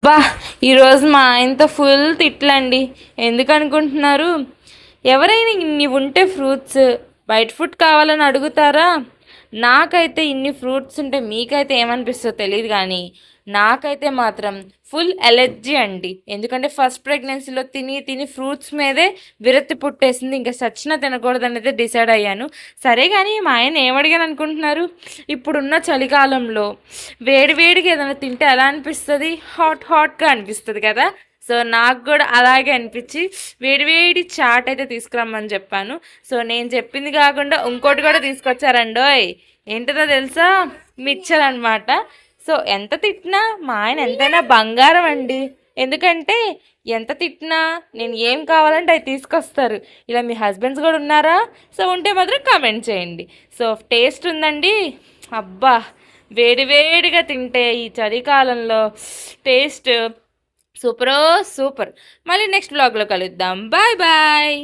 బా ఈరోజు మా ఆయనతో ఫుల్ తిట్లండి. ఎందుకు అనుకుంటున్నారు? ఎవరైనా ఇన్ని ఉంటే ఫ్రూట్స్ బయట ఫుడ్ కావాలని అడుగుతారా? నాకైతే ఇన్ని ఫ్రూట్స్ ఉంటే మీకైతే ఏమనిపిస్తుందో తెలియదు, కానీ నాకైతే మాత్రం ఫుల్ ఎలర్జీ అండి. ఎందుకంటే ఫస్ట్ ప్రెగ్నెన్సీలో తిని తిని ఫ్రూట్స్ మీదే విరక్తి పుట్టేసింది. ఇంకా సచ్చినా తినకూడదని అయితే డిసైడ్ అయ్యాను. సరే కానీ మా ఆయన ఏమడిగాను అనుకుంటున్నారు? ఇప్పుడున్న చలికాలంలో వేడివేడిగా ఏదైనా తింటే ఎలా అనిపిస్తుంది? హాట్గా అనిపిస్తుంది కదా. సో నాకు కూడా అలాగే అనిపించి వేడివేడి చాట్ అయితే తీసుకురమ్మని చెప్పాను. సో నేను చెప్పింది కాకుండా ఇంకోటి కూడా తీసుకొచ్చారండోయ్. ఏంటిదో తెలుసా? మిక్చర్ అనమాట. సో ఎంత తిట్టినా మా ఆయన ఎంతైనా బంగారం అండి. ఎందుకంటే ఎంత తిట్టినా నేను ఏం కావాలంటే అవి తీసుకొస్తారు. ఇలా మీ హస్బెండ్స్ కూడా ఉన్నారా? సో ఉంటే మాత్రం కామెంట్ చేయండి. సో టేస్ట్ ఉందండి. అబ్బా, వేడివేడిగా తింటే ఈ చలికాలంలో టేస్ట్ సూపరో సూపర్. మళ్ళీ నెక్స్ట్ బ్లాగ్లో కలుద్దాం. Bye bye.